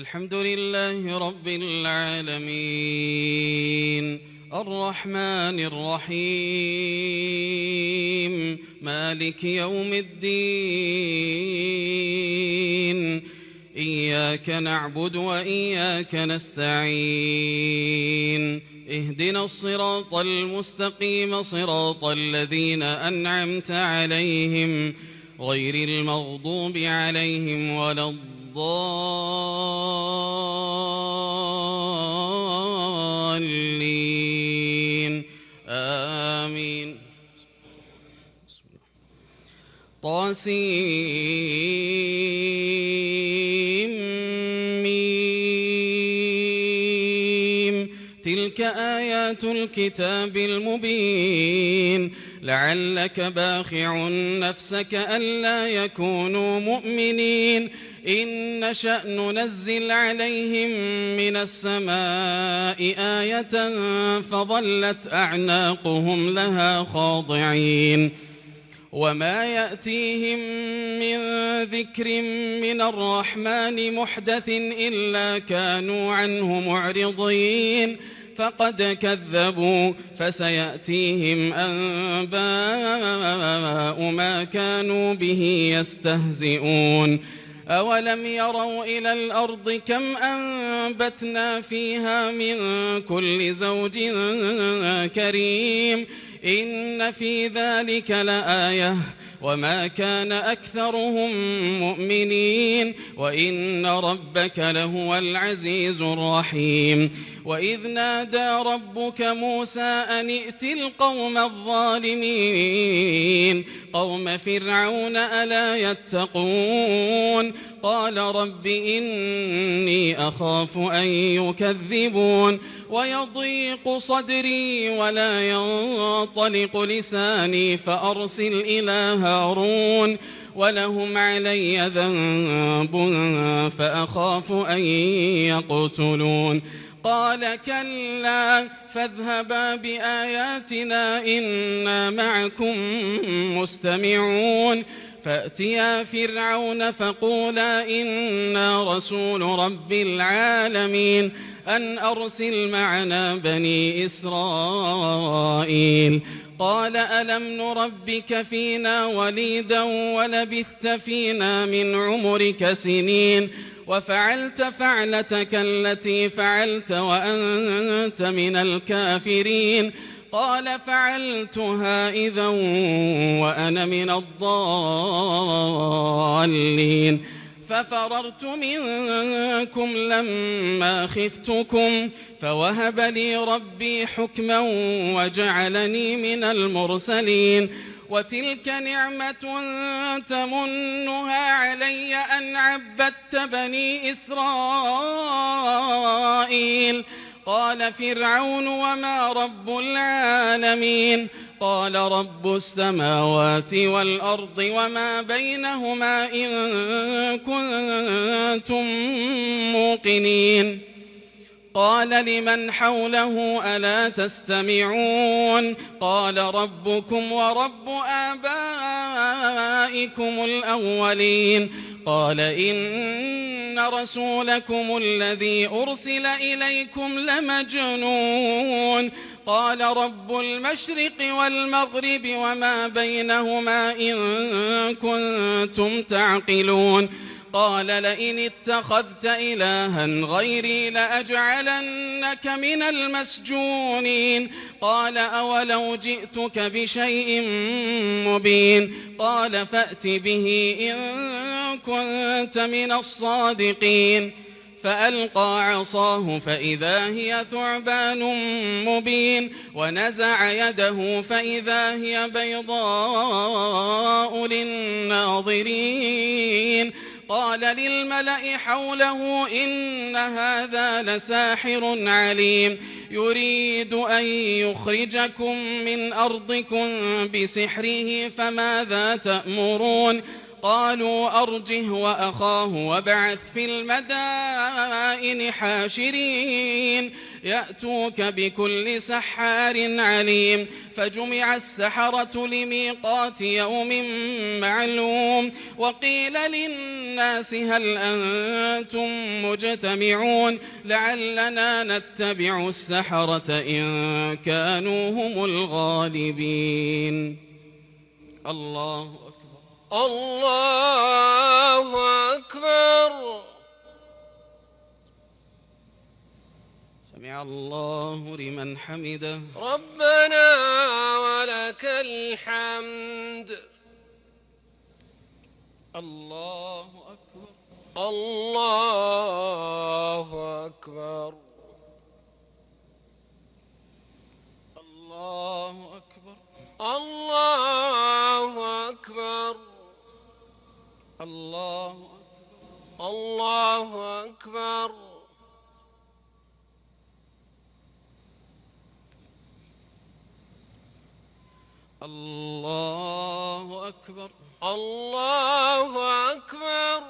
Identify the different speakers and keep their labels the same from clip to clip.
Speaker 1: الحمد لله رب العالمين الرحمن الرحيم مالك يوم الدين إياك نعبد وإياك نستعين اهدنا الصراط المستقيم صراط الذين أنعمت عليهم غير المغضوب عليهم ولا الضالين آمين. طاسيم تلك آيات الكتاب المبين لعلك باخع نفسك ألا يكونوا مؤمنين إن نشأ ننزل عليهم من السماء آية فظلت أعناقهم لها خاضعين وما يأتيهم من ذكر من الرحمن محدث إلا كانوا عنه معرضين فقد كذبوا فسيأتيهم أنباء ما كانوا به يستهزئون أولم يروا إلى الأرض كم أنبتنا فيها من كل زوج كريم إن في ذلك لآية وما كان أكثرهم مؤمنين وإن ربك لهو العزيز الرحيم وإذ نادى ربك موسى أن ائت القوم الظالمين قوم فرعون ألا يتقون قال رب إني أخاف أن يكذبون ويضيق صدري ولا ينطلق لساني فأرسل إلى هارون ولهم علي ذنب فأخاف أن يقتلون قال كلا فاذهبا بآياتنا إنا معكم مستمعون فأتيا فرعون فقولا إنا رسول رب العالمين أن أرسل معنا بني إسرائيل قال ألم نربك فينا وليدا ولبثت فينا من عمرك سنين وفعلت فعلتك التي فعلت وأنت من الكافرين قال فعلتها إذا وأنا من الضالين ففررت منكم لما خفتكم فوهب لي ربي حكما وجعلني من المرسلين وتلك نعمة تمنها علي أن عبدت بني إسرائيل قال فرعون وما رب العالمين قال رب السماوات والأرض وما بينهما إن كنتم موقنين قال لمن حوله ألا تستمعون قال ربكم ورب آبائكم الأولين قال إن رسولكم الذي أرسل إليكم لمجنون قال رب المشرق والمغرب وما بينهما إن كنتم تعقلون قال لئن اتخذت إلها غيري لأجعلنك من المسجونين قال أولو جئتك بشيء مبين قال فأت به إن كنت من الصادقين فألقى عصاه فإذا هي ثعبان مبين ونزع يده فإذا هي بيضاء للناظرين قال للملأ حوله إن هذا لساحر عليم يريد أن يخرجكم من أرضكم بسحره فماذا تأمرون قالوا أرجه وأخاه وابعث في المدائن حاشرين يأتوك بكل سحار عليم فجمع السحرة لميقات يوم معلوم وقيل للناس هل أنتم مجتمعون لعلنا نتبع السحرة إن كانوا هم الغالبين. الله أكبر.
Speaker 2: الله أكبر.
Speaker 1: سمع الله لمن حمده.
Speaker 2: ربنا ولك الحمد.
Speaker 1: الله أكبر.
Speaker 2: الله أكبر.
Speaker 1: الله أكبر.
Speaker 2: الله أكبر.
Speaker 1: الله أكبر.
Speaker 2: الله أكبر.
Speaker 1: الله أكبر.
Speaker 2: الله أكبر.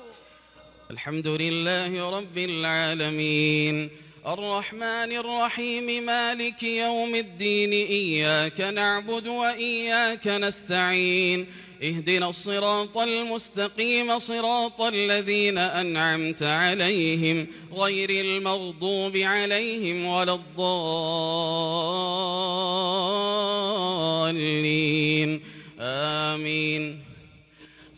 Speaker 1: الحمد لله رب العالمين الرحمن الرحيم مالك يوم الدين إياك نعبد وإياك نستعين اهدنا الصراط المستقيم صراط الذين أنعمت عليهم غير المغضوب عليهم ولا الضالين آمين.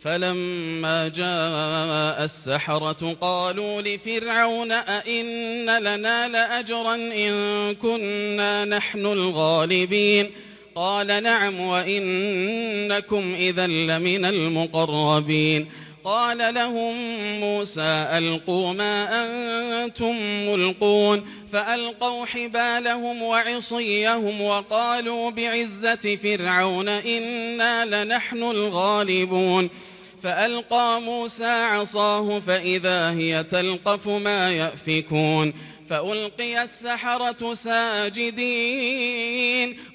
Speaker 1: فلما جاء السحرة قالوا لفرعون أئن لنا لأجرا إن كنا نحن الغالبين قال نعم وإنكم إذا لمن المقربين. قال لهم موسى ألقوا ما أنتم ملقون فألقوا حبالهم وعصيهم وقالوا بعزة فرعون إنا لنحن الغالبون. فألقى موسى عصاه فإذا هي تلقف ما يأفكون فألقي السحرة ساجدين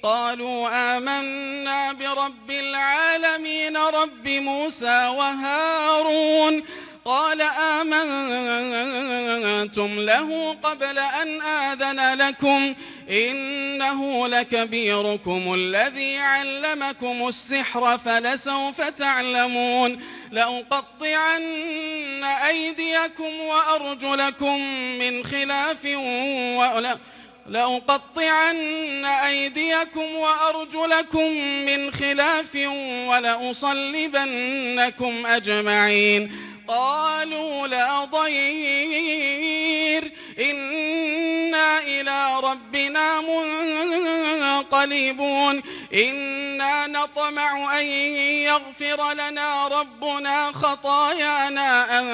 Speaker 1: قالوا آمنا برب العالمين رب موسى وهارون. قال آمنتم له قبل أن آذن لكم إنه لكبيركم الذي علمكم السحر فلسوف تعلمون لأقطعن أيديكم وأرجلكم من خلاف ولأصلبنكم أجمعين. قالوا لا ضير إنا إلى ربنا منقلبون إنا نطمع أن يغفر لنا ربنا خطايانا أن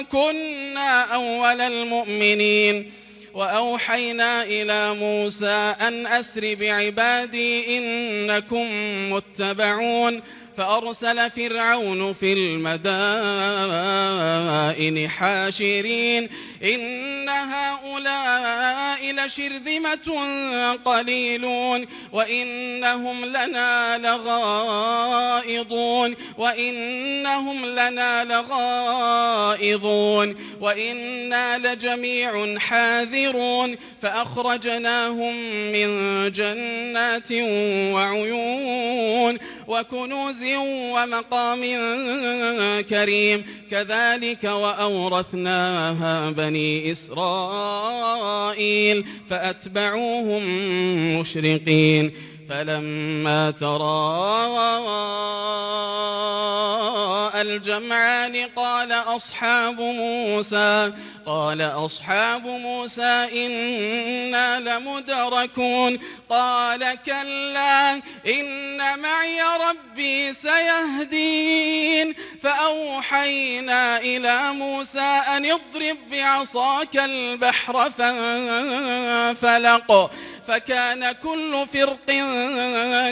Speaker 1: كنا أول المؤمنين. وأوحينا إلى موسى أن أسر بعبادي إنكم متبعون فأرسل فرعون في المدائن حاشرين إن هؤلاء لشرذمة قليلون وإنهم لنا لغائظون وإنا لجميع حاذرون فأخرجناهم من جنات وعيون وكنوز ومقام كريم كذلك وأورثناها بني إسرائيل فأتبعوهم مشرقين. فلما تراءى الجمعان قال أصحاب موسى إنا لمدركون قال كلا إن معي ربي سيهدين. فأوحينا إلى موسى أن اضرب بعصاك البحر فكان كل فرق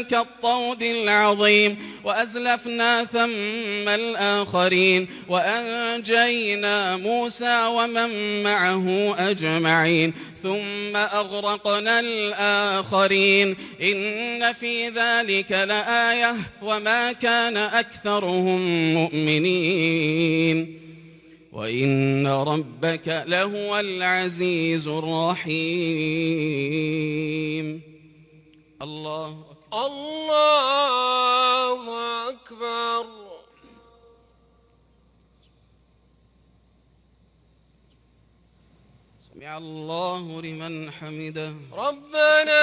Speaker 1: كالطود العظيم وأزلفنا ثم الآخرين وأنجينا موسى ومن معه أجمعين ثم أغرقنا الآخرين إن في ذلك لآية وما كان أكثرهم مؤمنين وإن ربك لهو العزيز الرحيم. الله أكبر.
Speaker 2: الله أكبر.
Speaker 1: سمع الله لمن حمده.
Speaker 2: ربنا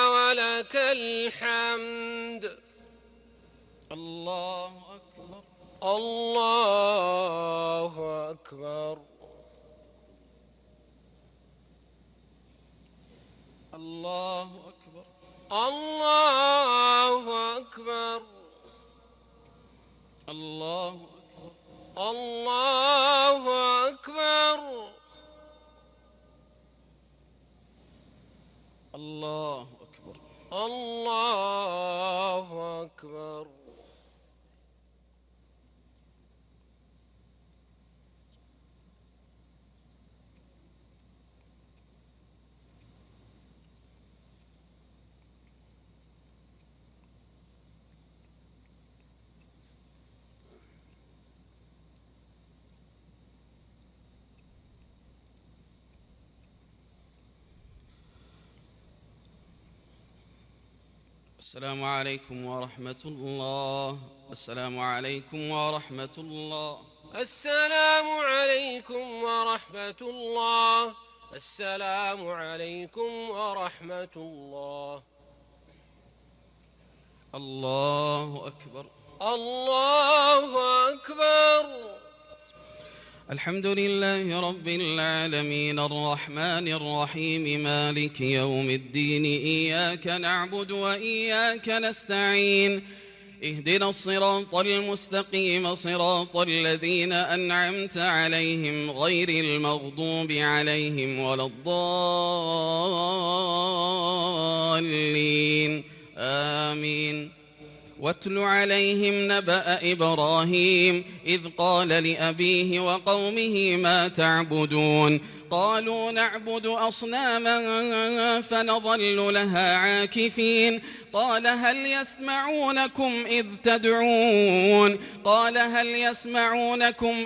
Speaker 2: ولك الحمد.
Speaker 1: الله أكبر.
Speaker 2: الله أكبر.
Speaker 1: الله أكبر.
Speaker 2: الله أكبر.
Speaker 1: الله أكبر.
Speaker 2: الله أكبر.
Speaker 1: الله أكبر.
Speaker 2: الله أكبر.
Speaker 1: السلام عليكم ورحمة الله. السلام عليكم ورحمة الله.
Speaker 2: السلام عليكم ورحمة الله. السلام عليكم ورحمة الله.
Speaker 1: الله أكبر.
Speaker 2: الله أكبر.
Speaker 1: الحمد لله رب العالمين الرحمن الرحيم مالك يوم الدين إياك نعبد وإياك نستعين اهدنا الصراط المستقيم صراط الذين أنعمت عليهم غير المغضوب عليهم ولا الضالين آمين. واتل عليهم نبأ إبراهيم إذ قال لأبيه وقومه ما تعبدون قالوا نعبد أصناما فنظل لها عاكفين قال هل يسمعونكم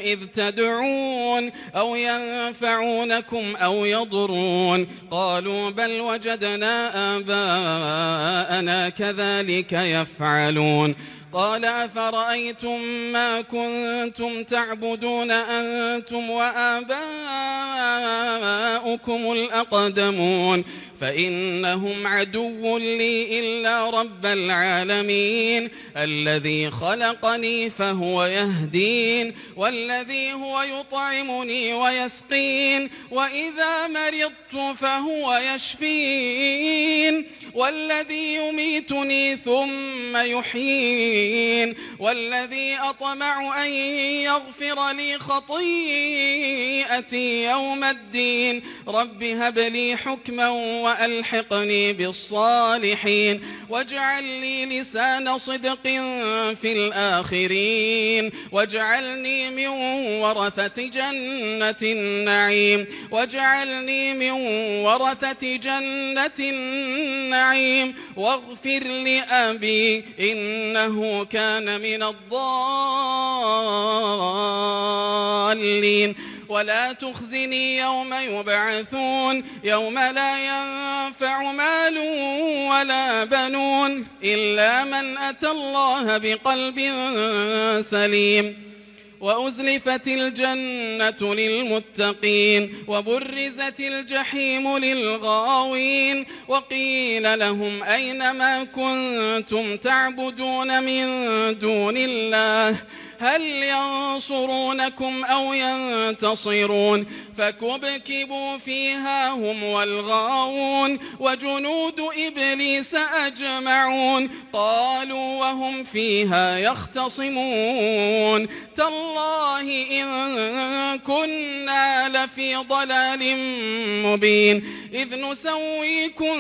Speaker 1: إذ تدعون أو ينفعونكم أو يضرون قالوا بل وجدنا آباءنا كذلك يفعلون قال أفرأيتم ما كنتم تعبدون أنتم وآباؤكم الأقدمون فإنهم عدو لي إلا رب العالمين الذي خلقني فهو يهدين والذي هو يطعمني ويسقين وإذا مرضت فهو يشفين والذي يميتني ثم يحيين والذي أطمع أن يغفر لي خطيئتي يوم الدين رب هب لي حكما وألحقني بالصالحين واجعل لي لسان صدق في الآخرين واجعلني من ورثة جنة النعيم واغفر لأبي إنه كان من الضالين ولا تخزني يوم يبعثون يوم لا ينفع مال ولا بنون إلا من أتى الله بقلب سليم وأزلفت الجنة للمتقين وبرزت الجحيم للغاوين وقيل لهم أين ما كنتم تعبدون من دون الله هل ينصرونكم أو ينتصرون فكبكبوا فيها هم والغاوون وجنود إبليس أجمعون قالوا وهم فيها يختصمون تالله إن كنا لفي ضلال مبين إذ نسويكم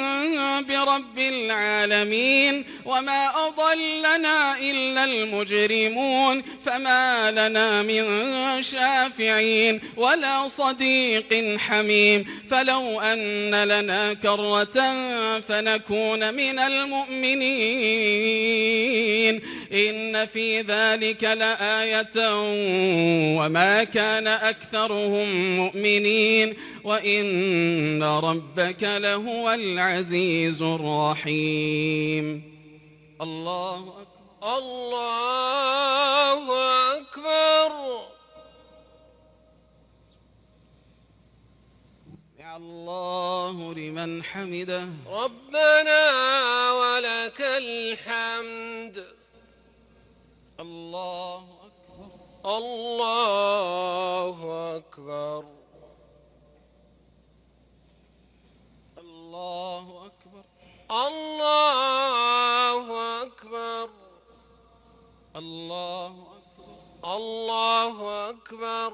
Speaker 1: برب العالمين وما أضلنا إلا المجرمون فما لنا من شافعين ولا صديق حميم فلو أن لنا كرة فنكون من المؤمنين إن في ذلك لآية وما كان أكثرهم مؤمنين وإن ربك لهو العزيز الرحيم. الله أكبر.
Speaker 2: الله أكبر.
Speaker 1: الله لمن حمده.
Speaker 2: ربنا ولك الحمد.
Speaker 1: الله أكبر.
Speaker 2: الله أكبر.
Speaker 1: الله أكبر.
Speaker 2: الله أكبر.
Speaker 1: الله أكبر.
Speaker 2: الله أكبر.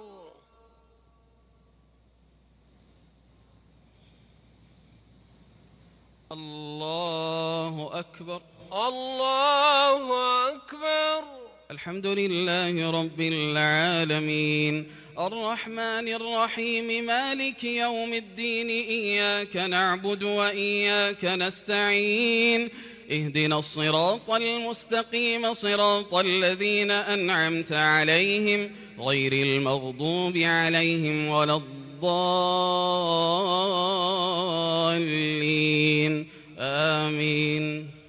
Speaker 1: الله أكبر.
Speaker 2: الله أكبر.
Speaker 1: الحمد لله رب العالمين الرحمن الرحيم مالك يوم الدين إياك نعبد وإياك نستعين اهدنا الصراط المستقيم صراط الذين أنعمت عليهم غير المغضوب عليهم ولا الضالين آمين.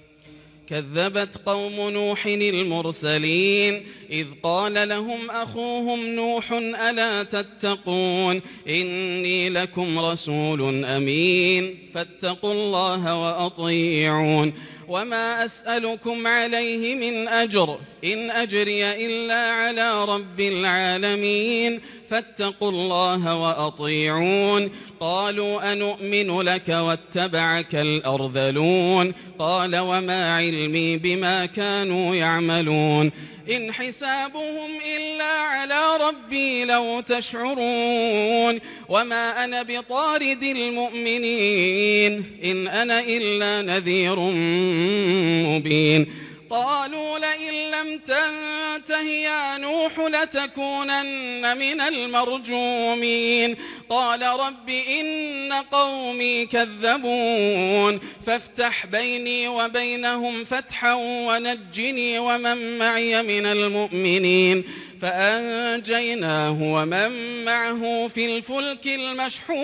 Speaker 1: كذبت قوم نوح المرسلين إذ قال لهم أخوهم نوح ألا تتقون إني لكم رسول أمين فاتقوا الله وأطيعون وما أسألكم عليه من أجر إن أجري إلا على رب العالمين فاتقوا الله وأطيعون قالوا أنؤمن لك واتبعك الأرذلون قال وما علمي بما كانوا يعملون إن حسابهم إلا على ربي لو تشعرون وما أنا بطارد المؤمنين إن أنا إلا نذير مبين قالوا لئن لم تنته يا نوح لتكونن من المرجومين قال رب إن قومي كذبون فافتح بيني وبينهم فتحا ونجني ومن معي من المؤمنين فأنجيناه ومن معه في الفلك المشحون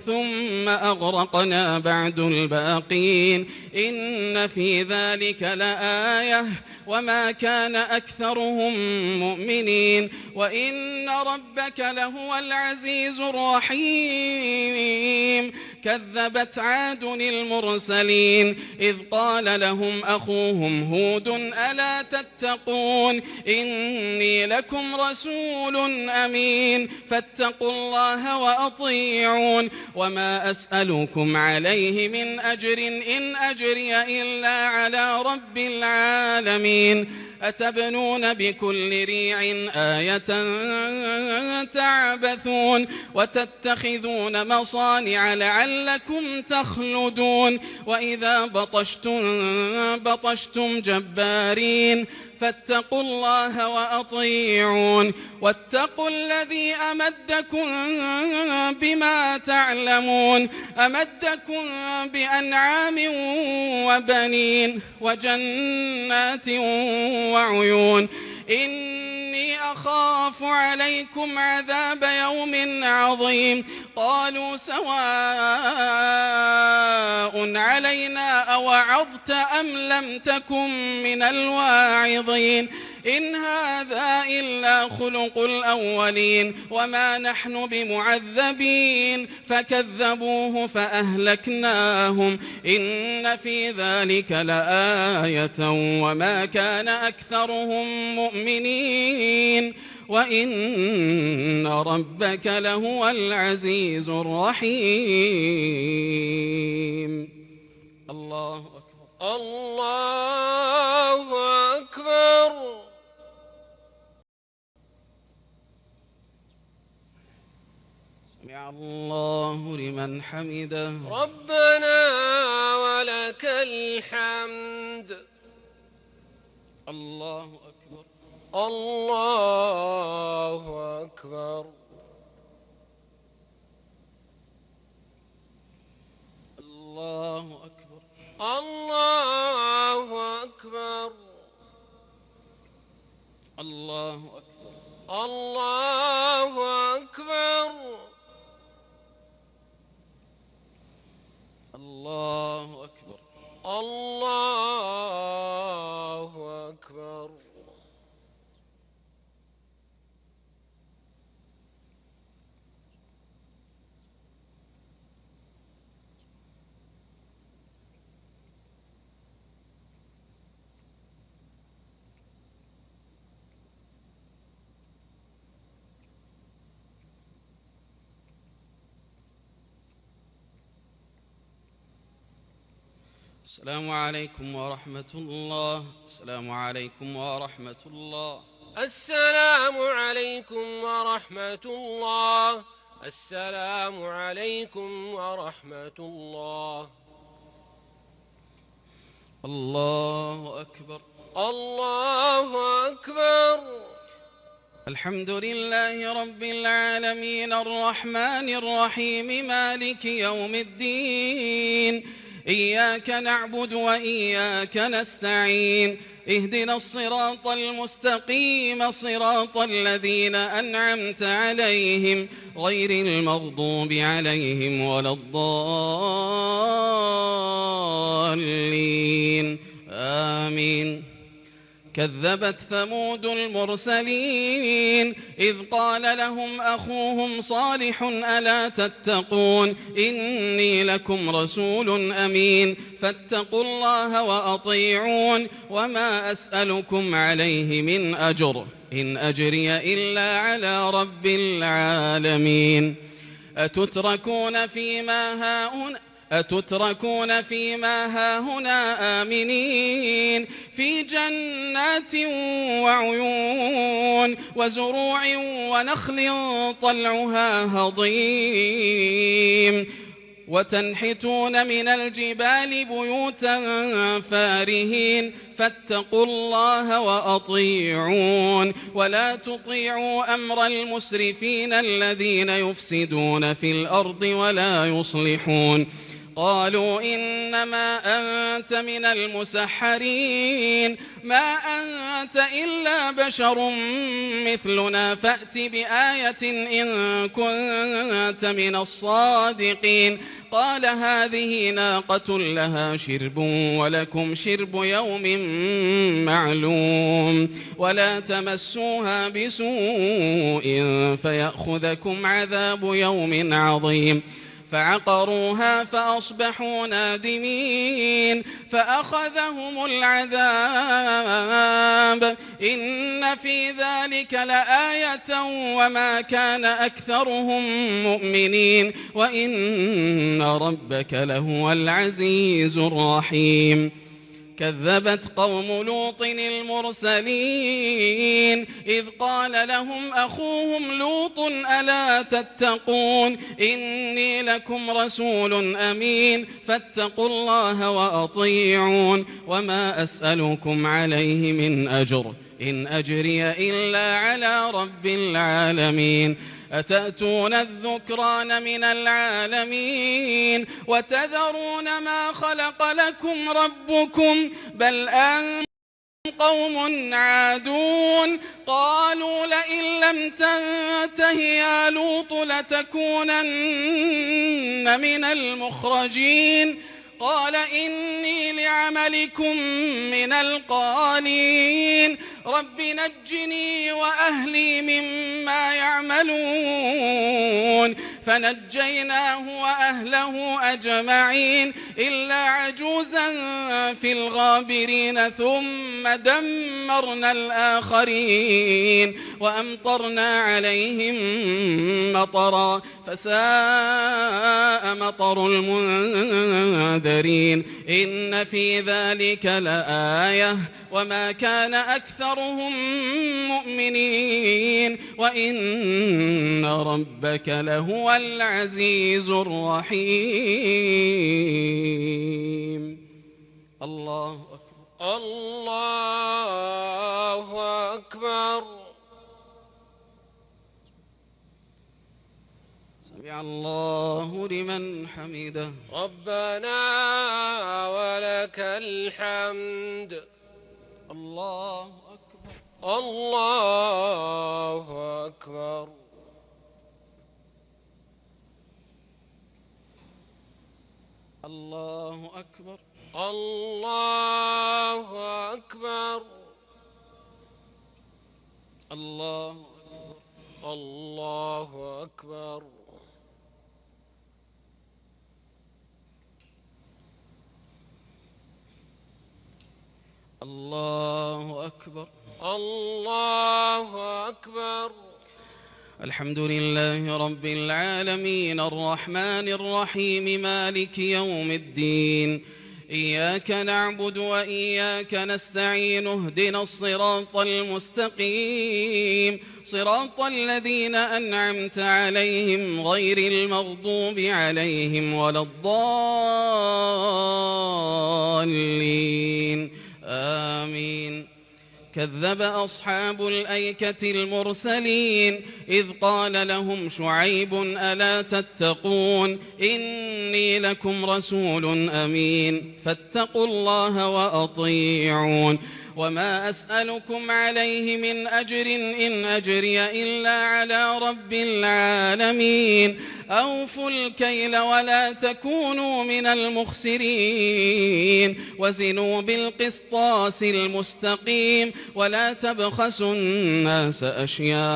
Speaker 1: ثم أغرقنا بعد الباقين إن في ذلك لآية وما كان أكثرهم مؤمنين وإن ربك لهو العزيز الرحيم كذبت عاد المرسلين إذ قال لهم أخوهم هود ألا تتقون إني لكم رسول أمين فاتقوا الله وأطيعون وما أسألكم عليه من أجر إن أجري إلا على رب العالمين أتبنون بكل ريع آية تعبثون وتتخذون مصانع لعلكم تخلدون وإذا بطشتم جبارين فاتقوا الله وأطيعون واتقوا الذي أمدكم بما تعلمون أمدكم بأنعام وبنين وجنات وعيون إني أخاف عليكم عذاب يوم عظيم قالوا سواء علينا أوعظت أم لم تكن من الواعظين إن هذا إلا خلق الأولين وما نحن بمعذبين فكذبوه فأهلكناهم إن في ذلك لآية وما كان أكثرهم مؤمنين وإن ربك لهو العزيز الرحيم. الله أكبر.
Speaker 2: الله أكبر.
Speaker 1: سمع الله لمن حمده.
Speaker 2: ربنا ولك الحمد.
Speaker 1: الله أكبر.
Speaker 2: الله أكبر.
Speaker 1: الله أكبر.
Speaker 2: الله أكبر.
Speaker 1: الله أكبر.
Speaker 2: الله أكبر.
Speaker 1: الله أكبر.
Speaker 2: الله أكبر.
Speaker 1: السلام عليكم ورحمة الله. السلام عليكم ورحمة الله.
Speaker 2: السلام عليكم ورحمة الله. السلام عليكم ورحمة الله.
Speaker 1: الله أكبر.
Speaker 2: الله أكبر.
Speaker 1: الحمد لله رب العالمين الرحمن الرحيم مالك يوم الدين. إياك نعبد وإياك نستعين. اهدنا الصراط المستقيم صراط الذين أنعمت عليهم غير المغضوب عليهم ولا الضالين. آمين. كذبت ثمود المرسلين إذ قال لهم أخوهم صالح ألا تتقون إني لكم رسول أمين فاتقوا الله وأطيعون وما أسألكم عليه من أجر إن أجري إلا على رب العالمين. أتتركون فيما هاهنا آمنين في جنات وعيون وزروع ونخل طلعها هضيم وتنحتون من الجبال بيوتا فارهين فاتقوا الله وأطيعون ولا تطيعوا أمر المسرفين الذين يفسدون في الأرض ولا يصلحون. قالوا إنما أنت من المسحرين ما أنت إلا بشر مثلنا فأت بآية إن كنت من الصادقين. قال هذه ناقة لها شرب ولكم شرب يوم معلوم ولا تمسوها بسوء فيأخذكم عذاب يوم عظيم. فعقروها فأصبحوا نادمين فأخذهم العذاب إن في ذلك لآية وما كان أكثرهم مؤمنين وإن ربك لهو العزيز الرحيم. كذبت قوم لوط المرسلين إذ قال لهم أخوهم لوط ألا تتقون إني لكم رسول أمين فاتقوا الله وأطيعون وما أسألكم عليه من أجر إن أجري إلا على رب العالمين. أتأتون الذكران من العالمين وتذرون ما خلق لكم ربكم بل أنتم قوم عادون. قالوا لئن لم تنته يا لوط لتكونن من المخرجين. قال إني لعملكم من القالين رب نجني وأهلي مما يعملون. فنجيناه وأهله أجمعين إلا عجوزا في الغابرين ثم دمرنا الآخرين وأمطرنا عليهم مطرا فساء مطر المنذرين. إن في ذلك لآية وما كان أكثر أكثرهم مؤمنين وإن ربك لهو العزيز الرحيم. الله أكبر.
Speaker 2: الله أكبر.
Speaker 1: سمع الله لمن حمده.
Speaker 2: ربنا ولك الحمد.
Speaker 1: الله أكبر.
Speaker 2: الله أكبر.
Speaker 1: الله أكبر.
Speaker 2: الله أكبر.
Speaker 1: الله أكبر.
Speaker 2: الله أكبر.
Speaker 1: الله أكبر.
Speaker 2: الله أكبر.
Speaker 1: الحمد لله رب العالمين الرحمن الرحيم مالك يوم الدين إياك نعبد وإياك نستعين اهدنا الصراط المستقيم صراط الذين أنعمت عليهم غير المغضوب عليهم ولا الضالين آمين. كذب أصحاب الأيكة المرسلين إذ قال لهم شعيب ألا تتقون إني لكم رسول أمين فاتقوا الله وأطيعون وما أسألكم عليه من أجر إن أجري إلا على رب العالمين أوفوا الكيل ولا تكونوا من المخسرين وزنوا بالقسطاس المستقيم ولا تبخسوا الناس أشياءهم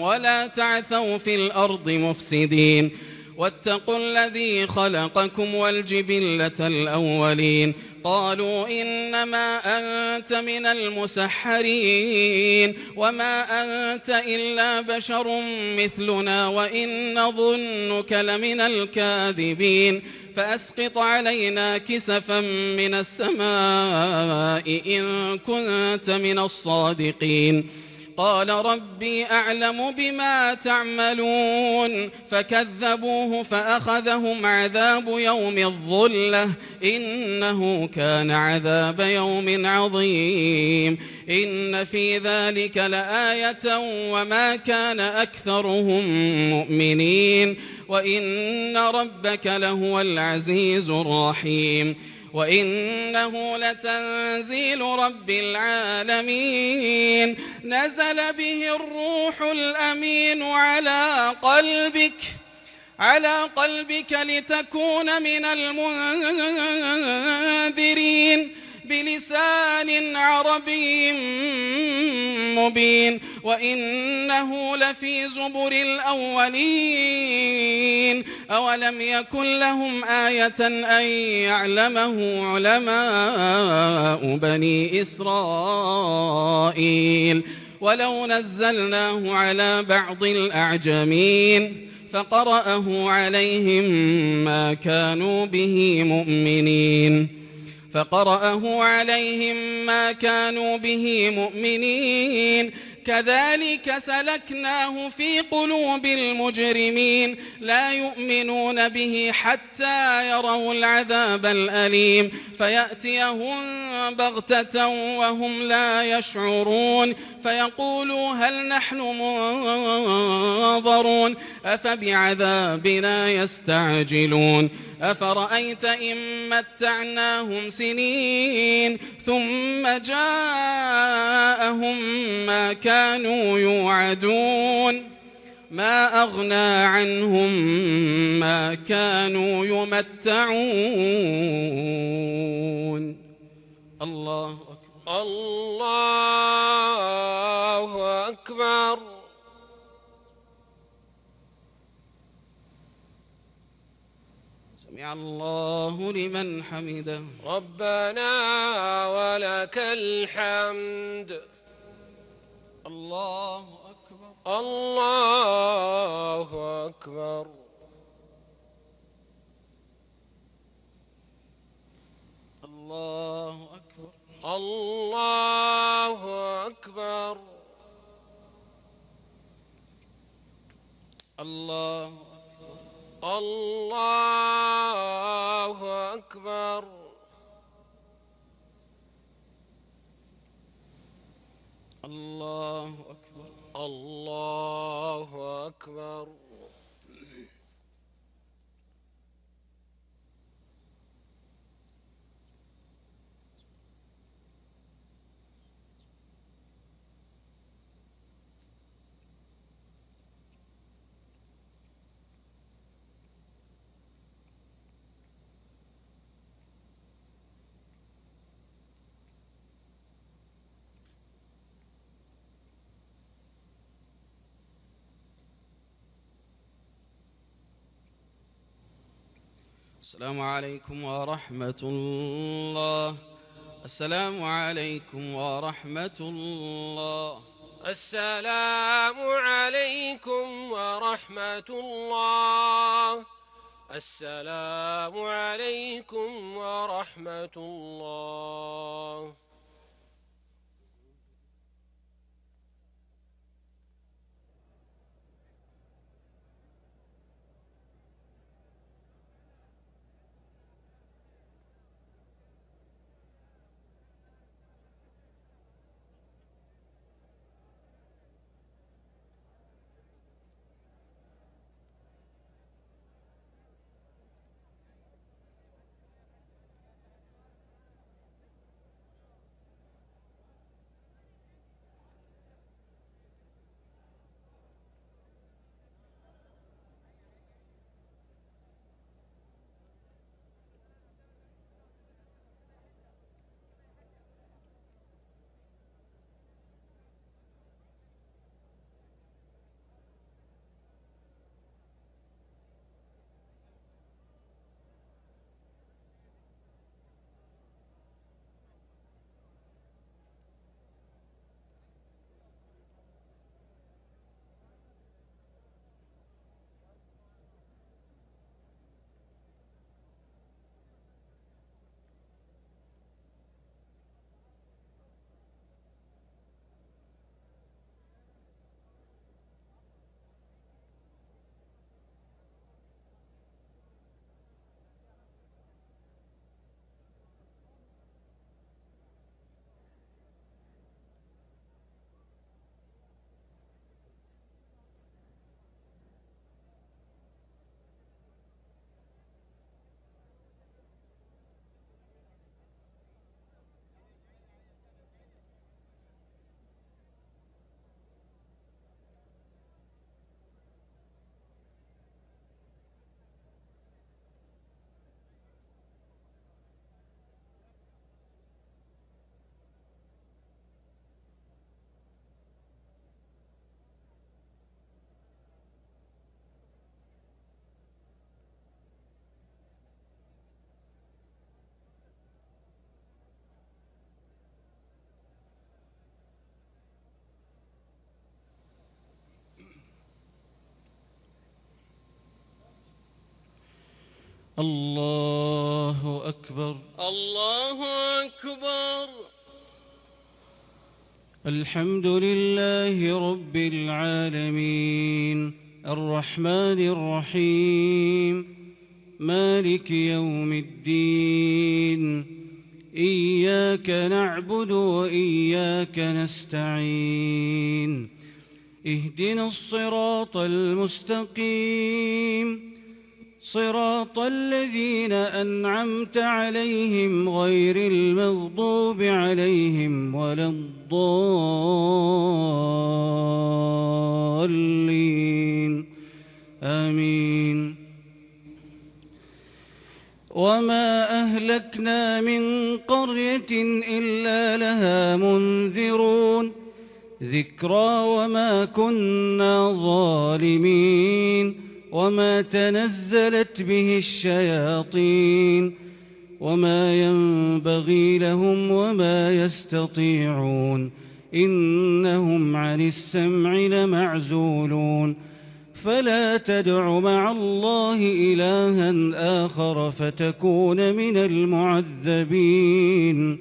Speaker 1: ولا تعثوا في الأرض مفسدين واتقوا الذي خلقكم والجبلة الأولين قالوا إنما أنت من المسحرين وما أنت إلا بشر مثلنا وإن نظنك لمن الكاذبين فأسقط علينا كسفا من السماء إن كنت من الصادقين قال ربي أعلم بما تعملون فكذبوه فأخذهم عذاب يوم الظلة إنه كان عذاب يوم عظيم إن في ذلك لآية وما كان أكثرهم مؤمنين وإن ربك لهو العزيز الرحيم وإنه لتنزيل رب العالمين نزل به الروح الأمين على قلبك لتكون من المنذرين بلسان عربي مبين وإنه لفي زبر الأولين أولم يكن لهم آية أن يعلمه علماء بني إسرائيل ولو نزلناه على بعض الأعجمين فقرأه عليهم ما كانوا به مؤمنين كذلك سلكناه في قلوب المجرمين لا يؤمنون به حتى يروا العذاب الأليم فيأتيهم بغتة وهم لا يشعرون فيقولوا هل نحن منظرون أفبعذابنا يستعجلون أفرأيت إن متعناهم سنين ثم جاءهم ما كانوا يوعدون ما أغنى عنهم ما كانوا يمتعون. الله أكبر.
Speaker 2: الله أكبر.
Speaker 1: سمع الله لمن حمده.
Speaker 2: ربنا ولك الحمد.
Speaker 1: الله أكبر.
Speaker 2: الله أكبر.
Speaker 1: الله أكبر.
Speaker 2: الله أكبر.
Speaker 1: الله
Speaker 2: الله أكبر.
Speaker 1: الله أكبر.
Speaker 2: الله أكبر.
Speaker 1: السلام عليكم ورحمة الله. السلام عليكم ورحمة الله.
Speaker 2: السلام عليكم ورحمة الله. السلام عليكم ورحمة الله.
Speaker 3: الله أكبر.
Speaker 2: الله أكبر.
Speaker 3: الحمد لله رب العالمين الرحمن الرحيم مالك يوم الدين إياك نعبد وإياك نستعين اهدنا الصراط المستقيم صراط الذين أنعمت عليهم غير المغضوب عليهم ولا الضالين آمين. وما أهلكنا من قرية إلا لها منذرون ذكرى وما كنا ظالمين وما تنزلت به الشياطين وما ينبغي لهم وما يستطيعون إنهم عن السمع لمعزولون فلا تدع مع الله إلها آخر فتكون من المعذبين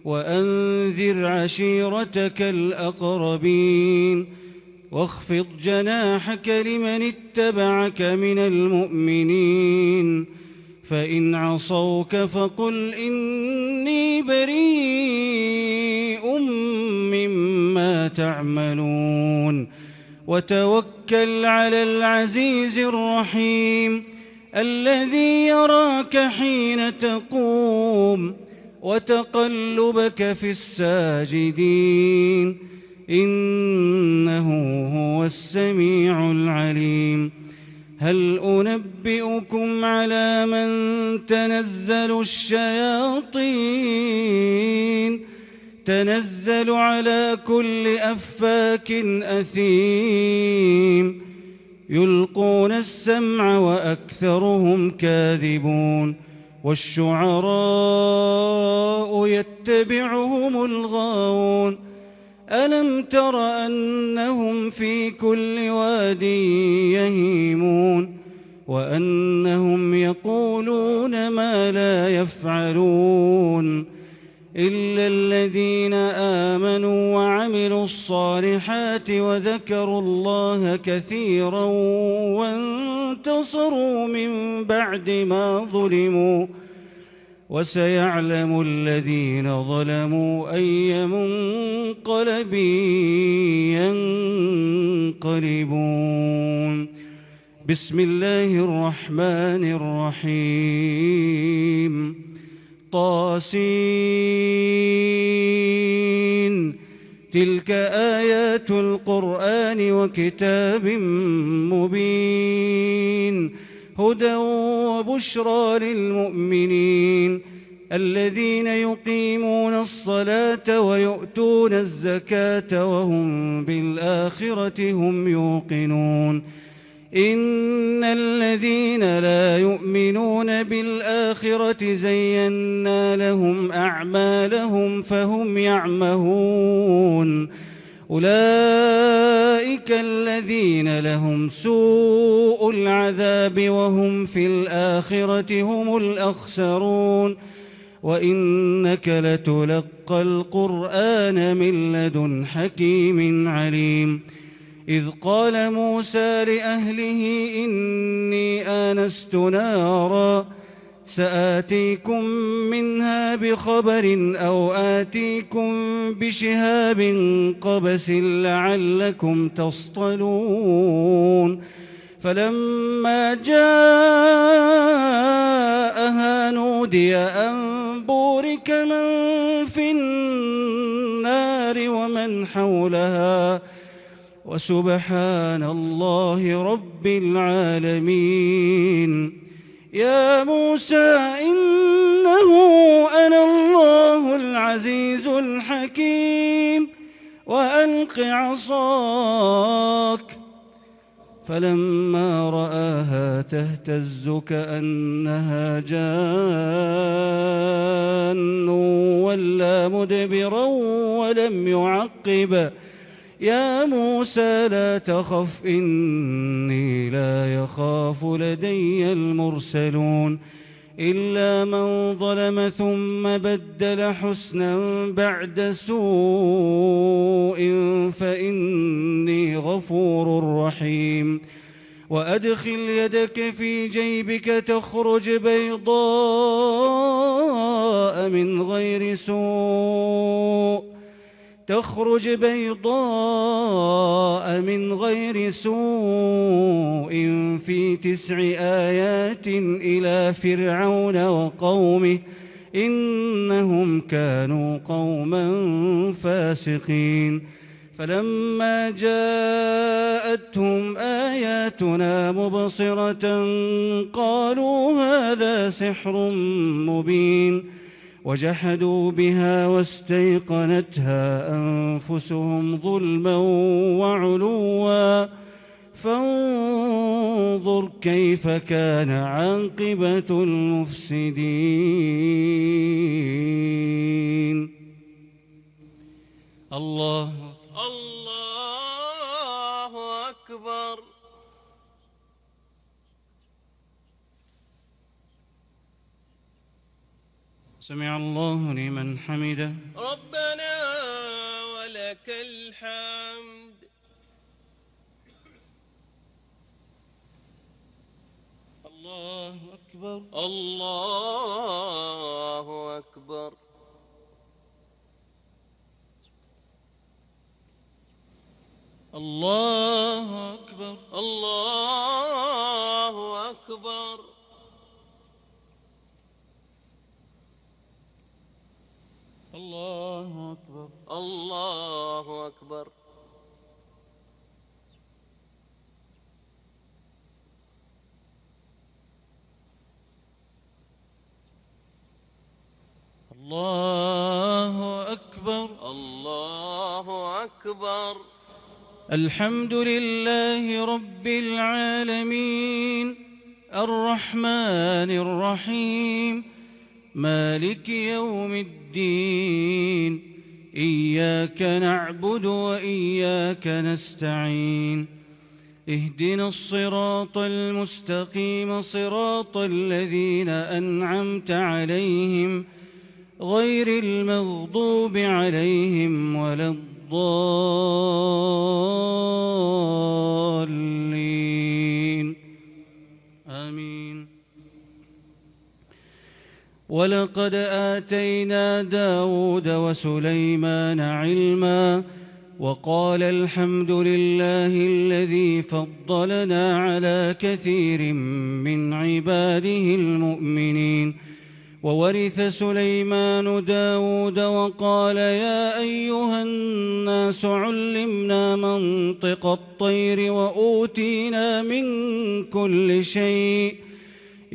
Speaker 3: وأنذر عشيرتك الأقربين واخفض جناحك لمن اتبعك من المؤمنين فإن عصوك فقل إني بريء مما تعملون وتوكل على العزيز الرحيم الذي يراك حين تقوم وتقلبك في الساجدين إنه هو السميع العليم هل أنبئكم على من تنزل الشياطين تنزل على كل أفاك أثيم يلقون السمع وأكثرهم كاذبون والشعراء يتبعهم الغاوون ألم تر أنهم في كل واد يهيمون وأنهم يقولون ما لا يفعلون إلا الذين آمنوا وعملوا الصالحات وذكروا الله كثيرا وانتصروا من بعد ما ظلموا وسيعلم الذين ظلموا أي منقلب ينقلبون بسم الله الرحمن الرحيم طاسين تلك آيات القرآن وكتاب مبين هدى وبشرى للمؤمنين الذين يقيمون الصلاة ويؤتون الزكاة وهم بالآخرة هم يوقنون إن الذين لا يؤمنون بالآخرة زينا لهم أعمالهم فهم يعمهون أولئك الذين لهم سوء العذاب وهم في الآخرة هم الأخسرون وإنك لتلقى القرآن من لدن حكيم عليم إذ قال موسى لأهله إني آنست نارا سآتيكم منها بخبر أو آتيكم بشهاب قبس لعلكم تصطلون فلما جاءها نودي أن بورك من في النار ومن حولها وسبحان الله رب العالمين يا موسى إنه أنا الله العزيز الحكيم وألق عصاك فلما رآها تهتز كأنها جان ولا مدبرا ولم يعقب يا موسى لا تخف إني لا يخاف لدي المرسلون إلا من ظلم ثم بدل حسنا بعد سوء فإني غفور رحيم وأدخل يدك في جيبك تخرج بيضاء من غير سوء في 9 آيات إلى فرعون وقومه إنهم كانوا قوما فاسقين فلما جاءتهم آياتنا مبصرة قالوا هذا سحر مبين وجحدوا بها واستيقنتها أنفسهم ظلما وعلوا فانظر كيف كان عاقبة المفسدين الله
Speaker 2: أكبر
Speaker 3: سمع الله لمن حمده.
Speaker 2: ربنا ولك الحمد.
Speaker 3: الله أكبر.
Speaker 2: الله أكبر.
Speaker 3: الله أكبر.
Speaker 2: الله أكبر.
Speaker 3: الله أكبر.
Speaker 2: الله أكبر.
Speaker 3: الله أكبر.
Speaker 2: الله أكبر.
Speaker 3: الحمد لله رب العالمين الرحمن الرحيم مالك يوم الدين إياك نعبد وإياك نستعين اهدنا الصراط المستقيم صراط الذين أنعمت عليهم غير المغضوب عليهم ولا الضالين آمين. ولقد آتينا داود وسليمان علما وقال الحمد لله الذي فضلنا على كثير من عباده المؤمنين. وورث سليمان داود وقال يا أيها الناس علمنا منطق الطير وأوتينا من كل شيء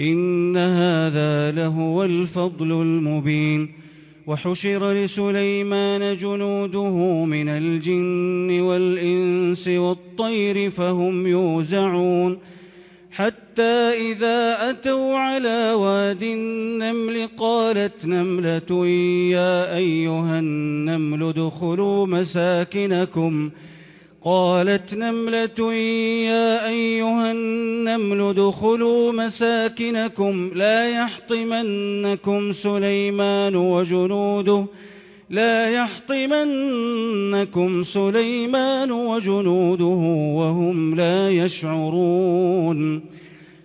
Speaker 3: إن هذا لهو الفضل المبين. وحشر لسليمان جنوده من الجن والإنس والطير فهم يوزعون حتى إذا أتوا على واد النمل قالت نملة يا أيها النمل ادخلوا مساكنكم لا يحطمنكم سليمان وجنوده وهم لا يشعرون.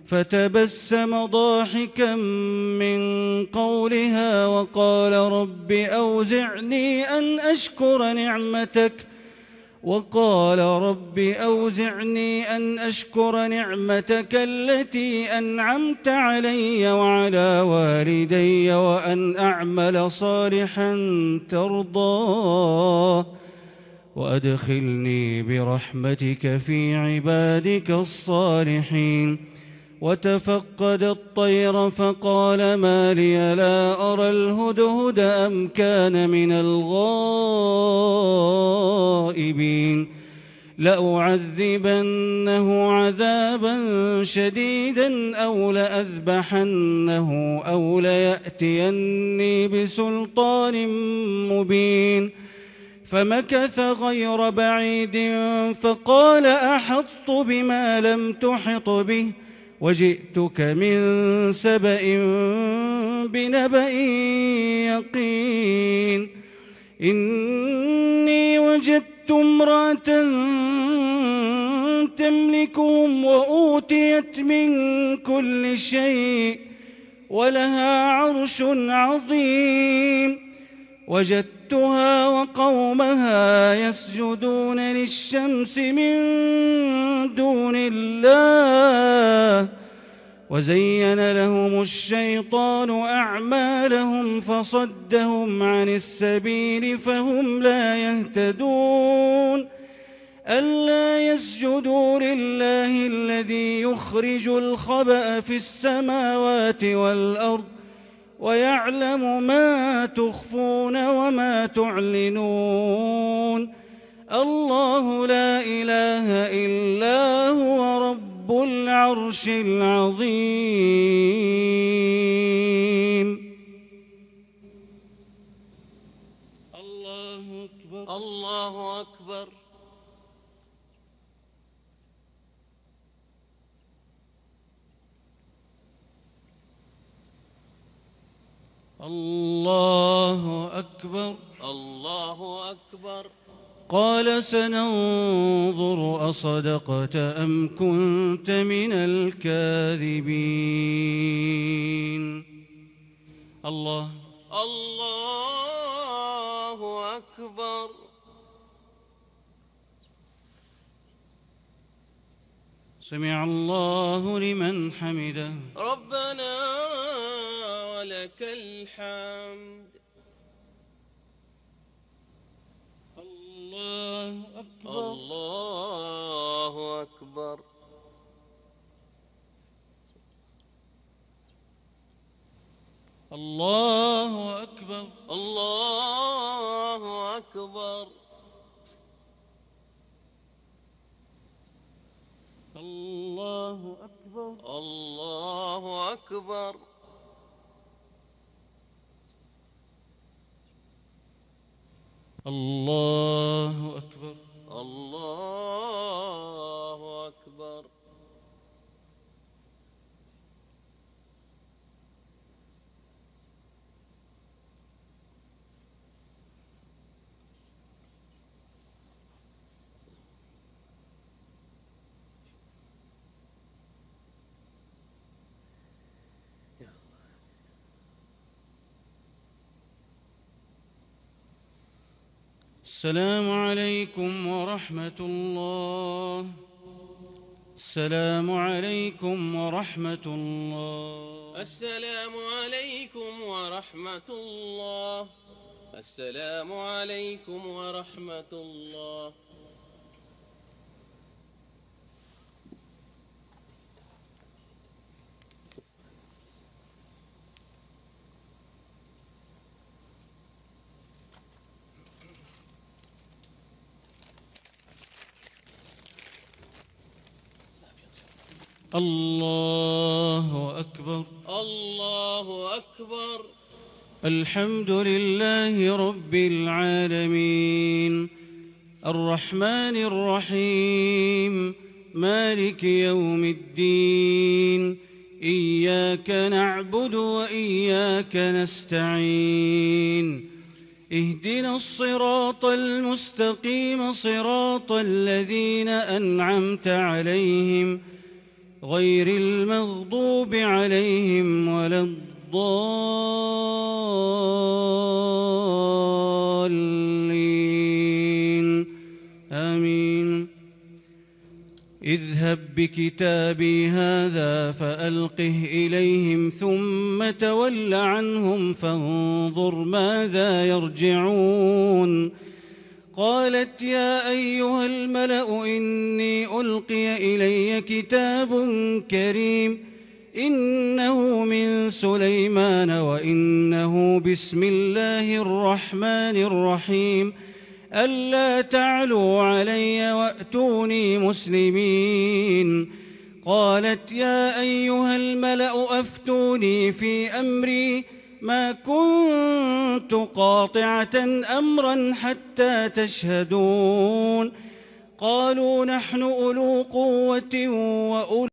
Speaker 3: فتبسم ضاحكا من قولها وقال رب أوزعني أن أشكر نعمتك التي أنعمت علي وعلى والدي وأن أعمل صالحا ترضاه وأدخلني برحمتك في عبادك الصالحين. وتفقد الطير فقال ما لي لا أرى الهدهد أم كان من الغائبين لأعذبنه عذابا شديدا أو لأذبحنه أو ليأتيني بسلطان مبين. فمكث غير بعيد فقال أحطت بما لم تحط به وجئتك من سبأ بنبأ يقين. إني وجدت امرأة تملكهم وأوتيت من كل شيء ولها عرش عظيم. وجدتها وقومها يسجدون للشمس من دون الله وزين لهم الشيطان أعمالهم فصدهم عن السبيل فهم لا يهتدون. ألا يسجدوا لله الذي يخرج الخبأ في السماوات والأرض ويعلم ما تخفون وما تعلنون. الله لا إله إلا هو رب العرش العظيم. الله أكبر.
Speaker 2: الله أكبر.
Speaker 3: الله أكبر.
Speaker 2: الله أكبر.
Speaker 3: قال سننظر أصدقت أم كنت من الكاذبين. الله
Speaker 2: أكبر.
Speaker 3: سمع الله لمن حمده.
Speaker 2: ربنا ولك الحمد.
Speaker 3: الله أكبر.
Speaker 2: الله أكبر.
Speaker 3: الله أكبر.
Speaker 2: الله أكبر.
Speaker 3: الله أكبر.
Speaker 2: الله أكبر.
Speaker 3: الله أكبر.
Speaker 2: الله أكبر.
Speaker 3: السلام عليكم ورحمة الله. السلام عليكم ورحمة الله.
Speaker 2: السلام عليكم ورحمة الله. السلام عليكم ورحمة الله.
Speaker 3: الله أكبر.
Speaker 2: الله أكبر.
Speaker 3: الحمد لله رب العالمين الرحمن الرحيم مالك يوم الدين إياك نعبد وإياك نستعين اهدنا الصراط المستقيم صراط الذين أنعمت عليهم غير المغضوب عليهم ولا الضالين آمين. اذهب بكتابي هذا فألقه إليهم ثم تول عنهم فانظر ماذا يرجعون. قالت يا أيها الملأ إني ألقي إلي كتاب كريم إنه من سليمان وإنه بسم الله الرحمن الرحيم ألا تعلوا علي وأتوني مسلمين. قالت يا أيها الملأ أفتوني في أمري ما كنت قاطعة أمرا حتى تشهدون. قالوا نحن أولو قوة وأولو